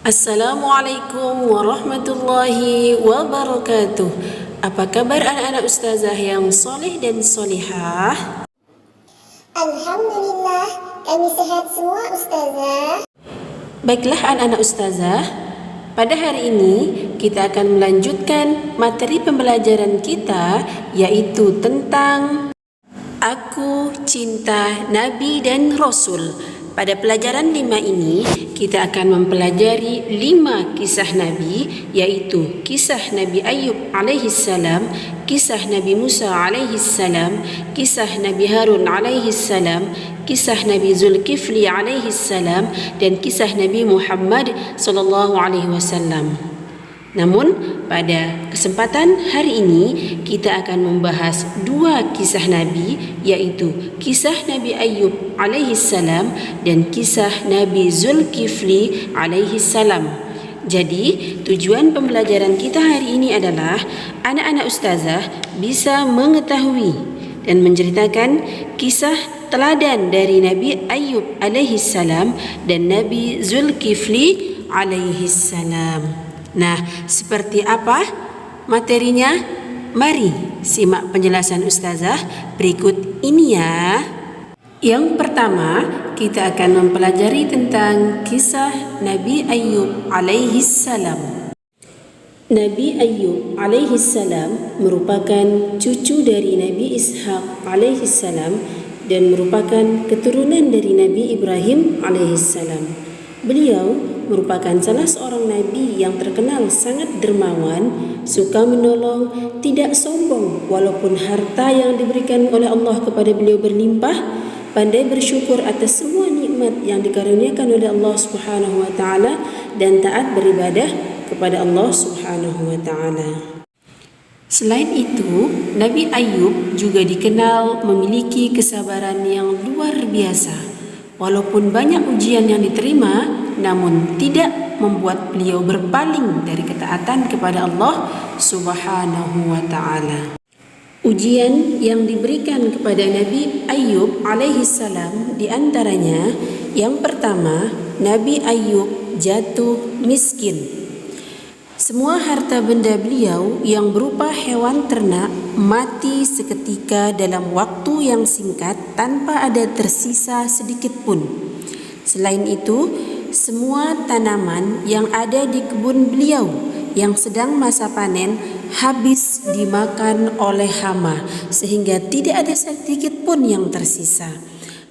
Assalamualaikum warahmatullahi wabarakatuh. Apa kabar anak-anak ustazah yang soleh dan solihah? Alhamdulillah, kami sehat semua ustazah. Baiklah anak-anak ustazah, pada hari ini kita akan melanjutkan materi pembelajaran kita, yaitu tentang Aku Cinta Nabi dan Rasul. Pada pelajaran 5 ini, kita akan mempelajari 5 kisah Nabi, yaitu kisah Nabi Ayub alaihissalam, kisah Nabi Musa alaihissalam, kisah Nabi Harun alaihissalam, kisah Nabi Zulkifli alaihissalam, dan kisah Nabi Muhammad sallallahu alaihi wasallam. Namun, pada kesempatan hari ini kita akan membahas 2 kisah Nabi, yaitu kisah Nabi Ayub alaihissalam dan kisah Nabi Zulkifli alaihissalam. Jadi, tujuan pembelajaran kita hari ini adalah anak-anak ustazah bisa mengetahui dan menceritakan kisah teladan dari Nabi Ayub alaihissalam dan Nabi Zulkifli alaihissalam. Nah, seperti apa materinya? Mari simak penjelasan ustazah berikut ini ya. Yang pertama, kita akan mempelajari tentang kisah Nabi Ayub alaihissalam. Nabi Ayub alaihissalam merupakan cucu dari Nabi Ishaq alaihissalam dan merupakan keturunan dari Nabi Ibrahim alaihissalam. Beliau merupakan salah seorang nabi yang terkenal sangat dermawan, suka menolong, tidak sombong walaupun harta yang diberikan oleh Allah kepada beliau berlimpah, pandai bersyukur atas semua nikmat yang dikaruniakan oleh Allah Subhanahu wa taala dan taat beribadah kepada Allah Subhanahu wa taala. Selain itu, Nabi Ayub juga dikenal memiliki kesabaran yang luar biasa. Walaupun banyak ujian yang diterima, namun tidak membuat beliau berpaling dari ketaatan kepada Allah Subhanahu wa taala. Ujian yang diberikan kepada Nabi Ayub alaihissalam di antaranya, yang pertama, Nabi Ayub jatuh miskin. Semua harta benda beliau yang berupa hewan ternak mati seketika dalam waktu yang singkat tanpa ada tersisa sedikit pun. Selain itu, semua tanaman yang ada di kebun beliau yang sedang masa panen habis dimakan oleh hama sehingga tidak ada sedikit pun yang tersisa.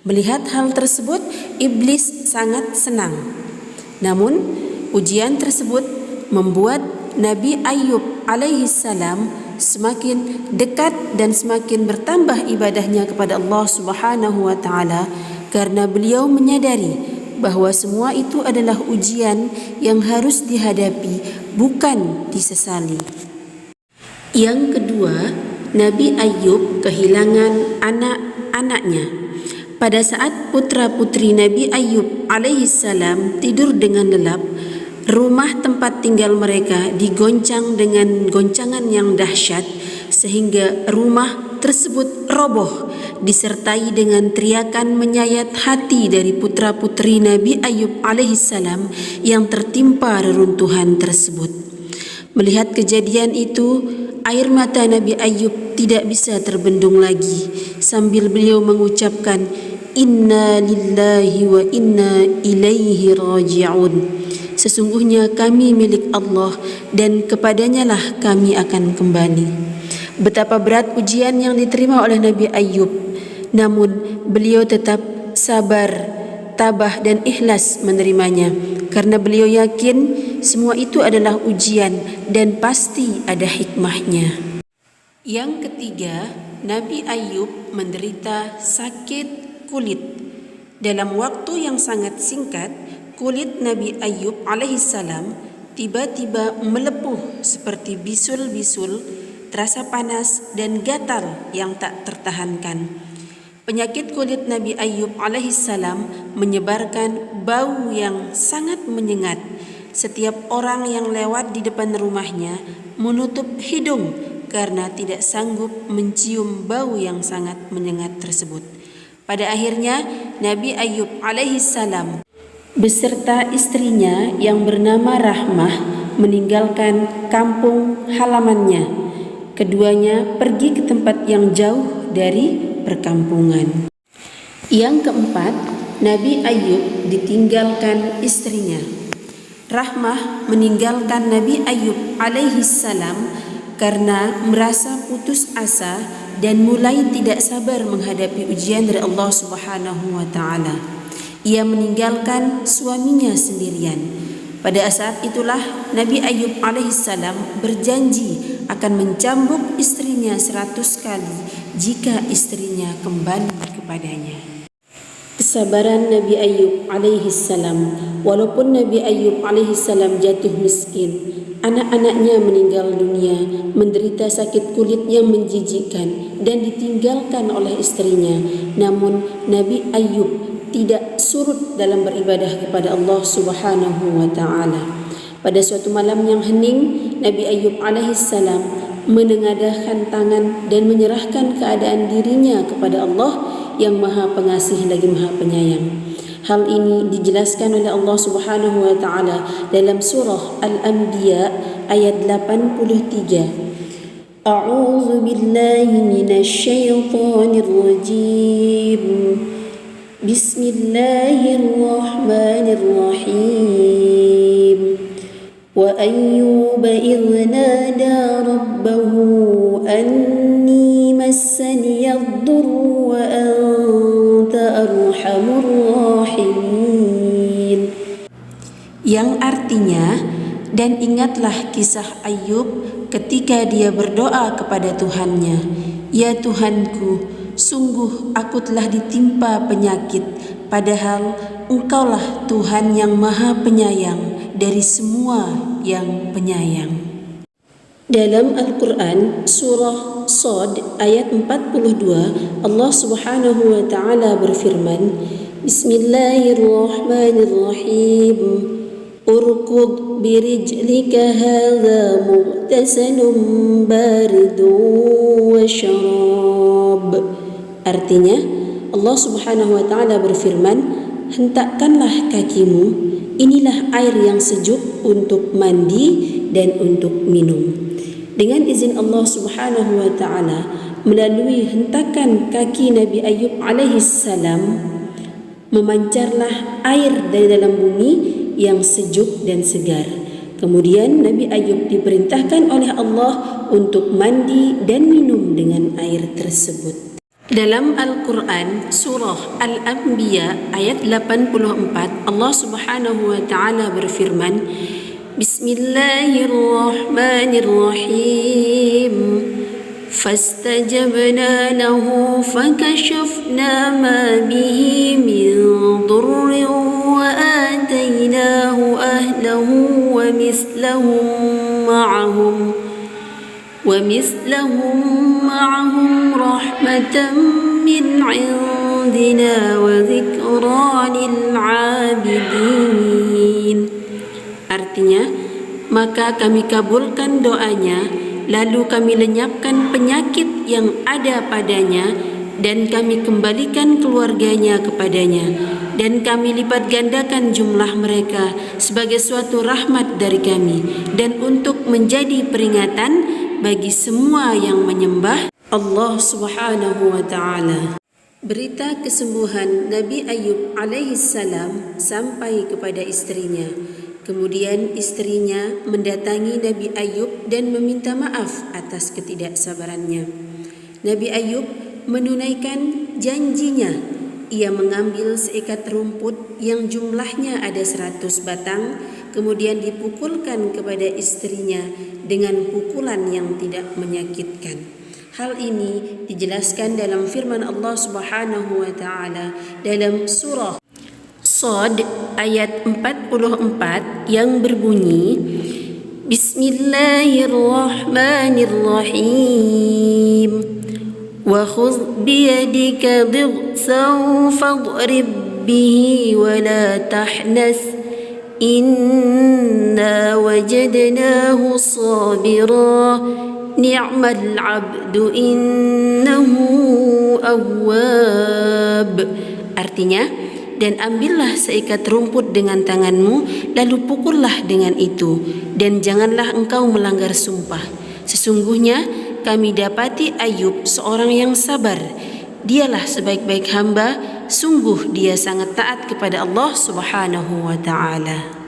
Melihat hal tersebut, iblis sangat senang. Namun, ujian tersebut membuat Nabi Ayub alaihissalam semakin dekat dan semakin bertambah ibadahnya kepada Allah Subhanahu wa taala karena beliau menyadari bahwa semua itu adalah ujian yang harus dihadapi, bukan disesali. Yang kedua, Nabi Ayub kehilangan anak-anaknya. Pada saat putra-putri Nabi Ayub alaihissalam tidur dengan lelap, rumah tempat tinggal mereka digoncang dengan goncangan yang dahsyat sehingga rumah tersebut roboh disertai dengan teriakan menyayat hati dari putra-putri Nabi Ayub alaihissalam yang tertimpa reruntuhan tersebut. Melihat kejadian itu, air mata Nabi Ayub tidak bisa terbendung lagi sambil beliau mengucapkan Inna lillahi wa inna ilaihi raji'un. Sesungguhnya kami milik Allah dan kepadanya lah kami akan kembali. Betapa berat ujian yang diterima oleh Nabi Ayub, namun beliau tetap sabar, tabah dan ikhlas menerimanya karena beliau yakin semua itu adalah ujian dan pasti ada hikmahnya. Yang ketiga, Nabi Ayub menderita sakit kulit. Dalam waktu yang sangat singkat, kulit Nabi Ayub alaihissalam tiba-tiba melepuh seperti bisul-bisul, terasa panas dan gatal yang tak tertahankan. Penyakit kulit Nabi Ayub alaihissalam menyebarkan bau yang sangat menyengat. Setiap orang yang lewat di depan rumahnya menutup hidung karena tidak sanggup mencium bau yang sangat menyengat tersebut. Pada akhirnya Nabi Ayub alaihissalam beserta istrinya yang bernama Rahmah meninggalkan kampung halamannya. Keduanya pergi ke tempat yang jauh dari perkampungan. Yang keempat, Nabi Ayub ditinggalkan istrinya. Rahmah meninggalkan Nabi Ayub alaihi salam karena merasa putus asa dan mulai tidak sabar menghadapi ujian dari Allah Subhanahu wa taala. Ia meninggalkan suaminya sendirian. Pada saat itulah Nabi Ayub alaihi salam berjanji akan mencambuk istrinya 100 kali jika istrinya kembali kepadanya. Kesabaran Nabi Ayub alaihi salam. Walaupun Nabi Ayub alaihi salam jatuh miskin, anak-anaknya meninggal dunia, menderita sakit kulit yang menjijikkan dan ditinggalkan oleh istrinya, namun Nabi Ayub tidak surut dalam beribadah kepada Allah Subhanahu wa taala. Pada suatu malam yang hening, Nabi Ayub alaihi salam menengadahkan tangan dan menyerahkan keadaan dirinya kepada Allah yang Maha Pengasih lagi Maha Penyayang. Hal ini dijelaskan oleh Allah Subhanahu wa taala dalam surah Al-Anbiya ayat 83. A'udzu billahi minasy syaithanir rajim. Bismillahirrahmanirrahim. Wa ayyuba idh nada rabbahu anni massani ad-durru wa anta arhamur rahimin. Yang artinya, dan ingatlah kisah Ayub ketika dia berdoa kepada Tuhannya, "Ya Tuhanku, sungguh aku telah ditimpa penyakit, padahal Engkaulah Tuhan yang Maha Penyayang dari semua yang penyayang." Dalam Al-Quran, surah Shad ayat 42, Allah Subhanahu wa ta'ala berfirman, Bismillahirrahmanirrahim. Urkud birijlika hadha mughtasalun baridun wa syarab. Artinya, Allah Subhanahu wa ta'ala berfirman, hentakkanlah kakimu, inilah air yang sejuk untuk mandi dan untuk minum. Dengan izin Allah Subhanahu wa ta'ala, melalui hentakan kaki Nabi Ayub alaihi salam, memancarlah air dari dalam bumi yang sejuk dan segar. Kemudian Nabi Ayub diperintahkan oleh Allah untuk mandi dan minum dengan air tersebut. Dalam Al-Quran, surah Al-Anbiya ayat 84, Allah Subhanahu wa ta'ala berfirman, Bismillahirrahmanirrahim. فاستجبنا له فكشفنا ما به من ضر وآتيناه أهله ومثلهم معهم رحمة من عندنا وذكرى للعابدين. Artinya, maka kami kabulkan doanya, lalu kami lenyapkan penyakit yang ada padanya, dan kami kembalikan keluarganya kepadanya, dan kami lipat gandakan jumlah mereka sebagai suatu rahmat dari kami, dan untuk menjadi peringatan bagi semua yang menyembah Allah Subhanahu wa ta'ala. Berita kesembuhan Nabi Ayub alaihi salam sampai kepada istrinya. Kemudian istrinya mendatangi Nabi Ayub dan meminta maaf atas ketidaksabarannya. Nabi Ayub menunaikan janjinya. Ia mengambil seikat rumput yang jumlahnya ada 100 batang, kemudian dipukulkan kepada istrinya dengan pukulan yang tidak menyakitkan. Hal ini dijelaskan dalam firman Allah Subhanahu wa ta'ala dalam surah Shad ayat 44 yang berbunyi, Bismillahirrahmanirrahim. Wa khudh biyadika dhighsan fadrib bihi wa la tahnas inna wajadnahu sabira ni'mal 'abdu innahu awwab. Artinya, dan ambillah seikat rumput dengan tanganmu, lalu pukullah dengan itu, dan janganlah engkau melanggar sumpah. Sesungguhnya kami dapati Ayub seorang yang sabar. Dialah sebaik-baik hamba, sungguh dia sangat taat kepada Allah Subhanahu wa ta'ala.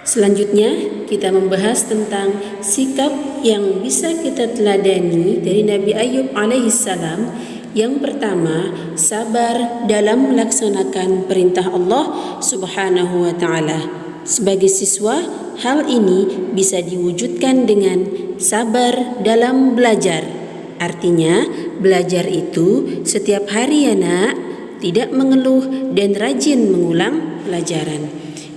Selanjutnya kita membahas tentang sikap yang bisa kita teladani dari Nabi Ayub alaihissalam. Yang pertama, sabar dalam melaksanakan perintah Allah Subhanahu wa ta'ala. Sebagai siswa, hal ini bisa diwujudkan dengan sabar dalam belajar. Artinya, belajar itu setiap hari ya nak, tidak mengeluh dan rajin mengulang pelajaran.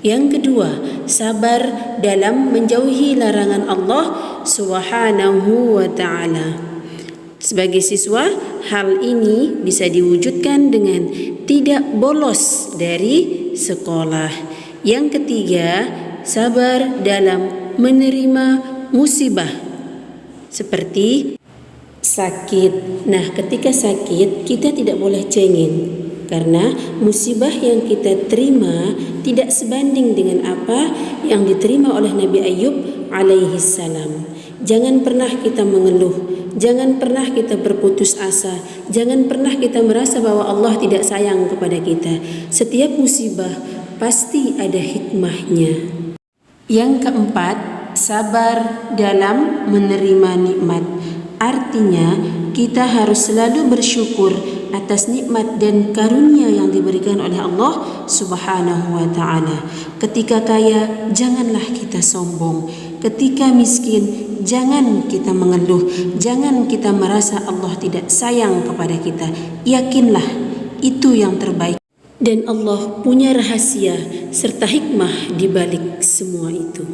Yang kedua, sabar dalam menjauhi larangan Allah Subhanahu wa ta'ala. Sebagai siswa, hal ini bisa diwujudkan dengan tidak bolos dari sekolah. Yang ketiga, sabar dalam menerima musibah seperti sakit. Nah, ketika sakit kita tidak boleh cengeng, karena musibah yang kita terima tidak sebanding dengan apa yang diterima oleh Nabi Ayub alaihissalam. Jangan pernah kita mengeluh, jangan pernah kita berputus asa, jangan pernah kita merasa bahwa Allah tidak sayang kepada kita. Setiap musibah pasti ada hikmahnya. Yang keempat, sabar dalam menerima nikmat. Artinya, kita harus selalu bersyukur atas nikmat dan karunia yang diberikan oleh Allah Subhanahu wa ta'ala. Ketika kaya, janganlah kita sombong. Ketika miskin, jangan kita mengeluh. Jangan kita merasa Allah tidak sayang kepada kita. Yakinlah, itu yang terbaik. Dan Allah punya rahasia serta hikmah di balik semua itu.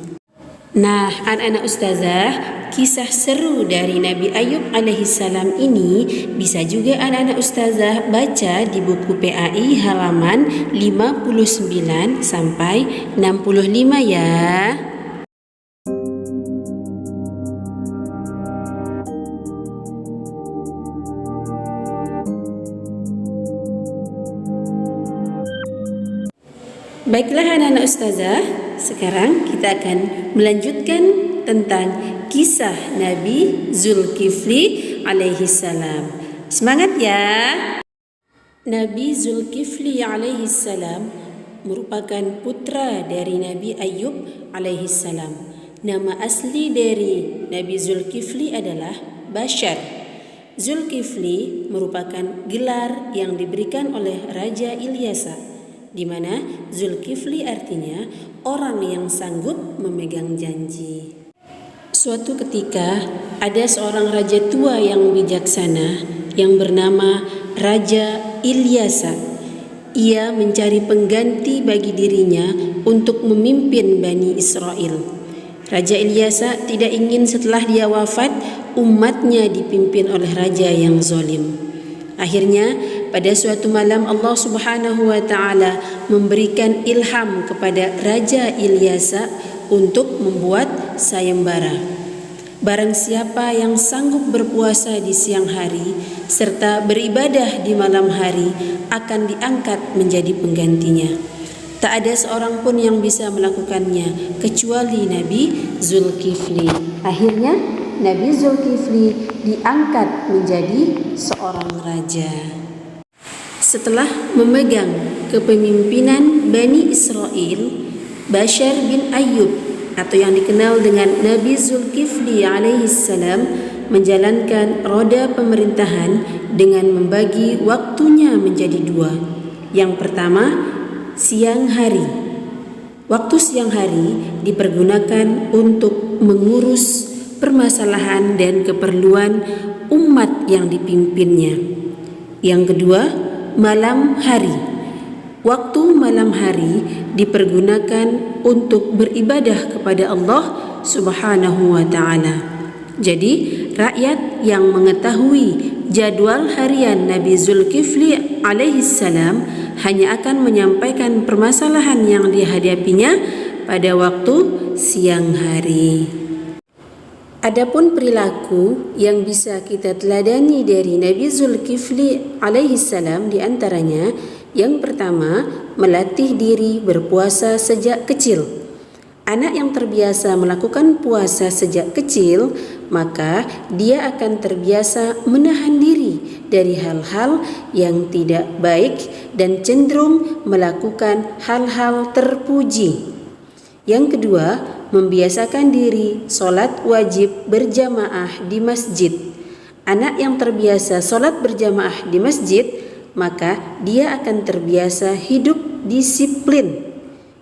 Nah, anak-anak ustazah, kisah seru dari Nabi Ayub alaihissalam ini bisa juga anak-anak ustazah baca di buku PAI halaman 59 sampai 65 ya. Baiklah anak-anak ustazah, sekarang kita akan melanjutkan tentang kisah Nabi Zulkifli alaihissalam. Semangat ya! Nabi Zulkifli alaihissalam merupakan putra dari Nabi Ayub alaihissalam. Nama asli dari Nabi Zulkifli adalah Bashar. Zulkifli merupakan gelar yang diberikan oleh Raja Ilyasa, di mana Zulkifli artinya orang yang sanggup memegang janji. Suatu ketika ada seorang raja tua yang bijaksana yang bernama Raja Ilyasa. Ia mencari pengganti bagi dirinya untuk memimpin Bani Israel. Raja Ilyasa tidak ingin setelah dia wafat umatnya dipimpin oleh raja yang zalim. Akhirnya pada suatu malam Allah Subhanahu wa ta'ala memberikan ilham kepada Raja Ilyasa untuk membuat sayembara. Barang siapa yang sanggup berpuasa di siang hari serta beribadah di malam hari akan diangkat menjadi penggantinya. Tak ada seorang pun yang bisa melakukannya kecuali Nabi Zulkifli. Akhirnya Nabi Zulkifli diangkat menjadi seorang raja. Setelah memegang kepemimpinan Bani Israel, Bashar bin Ayub atau yang dikenal dengan Nabi Zulkifli alaihissalam menjalankan roda pemerintahan dengan membagi waktunya menjadi dua. Yang pertama, siang hari. Waktu siang hari dipergunakan untuk mengurus permasalahan dan keperluan umat yang dipimpinnya. Yang kedua, malam hari. Waktu malam hari dipergunakan untuk beribadah kepada Allah Subhanahu wa ta'ala. Jadi, rakyat yang mengetahui jadwal harian Nabi Zulkifli alaihissalam hanya akan menyampaikan permasalahan yang dihadapinya pada waktu siang hari. Adapun perilaku yang bisa kita teladani dari Nabi Zulkifli alaihissalam di antaranya, Yang pertama, melatih diri berpuasa sejak kecil. Anak yang terbiasa melakukan puasa sejak kecil, maka dia akan terbiasa menahan diri dari hal-hal yang tidak baik dan cenderung melakukan hal-hal terpuji. Yang kedua, membiasakan diri sholat wajib berjamaah di masjid. Anak yang terbiasa sholat berjamaah di masjid, maka dia akan terbiasa hidup disiplin.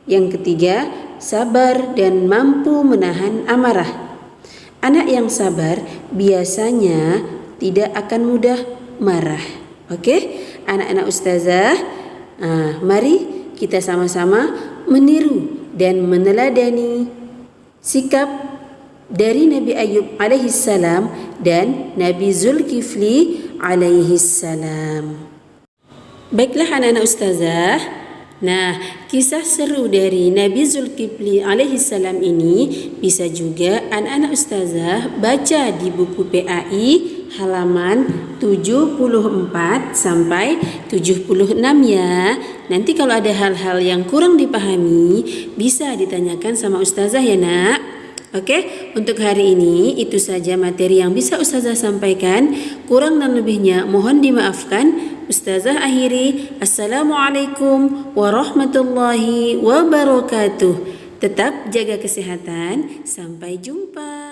Yang ketiga, sabar dan mampu menahan amarah. Anak yang sabar biasanya tidak akan mudah marah. Oke, anak-anak ustazah, mari kita sama-sama meniru dan meneladani sikap dari Nabi Ayub alaihissalam dan Nabi Zulkifli alaihissalam. Baiklah anak-anak ustazah, nah kisah seru dari Nabi Zulkifli alaihissalam ini bisa juga anak-anak ustazah baca di buku PAI halaman 74 sampai 76 ya. Nanti kalau ada hal-hal yang kurang dipahami bisa ditanyakan sama ustazah ya nak. Oke, untuk hari ini itu saja materi yang bisa ustazah sampaikan. Kurang dan lebihnya mohon dimaafkan. Ustazah akhiri, Assalamualaikum warahmatullahi wabarakatuh. Tetap jaga kesehatan. Sampai jumpa.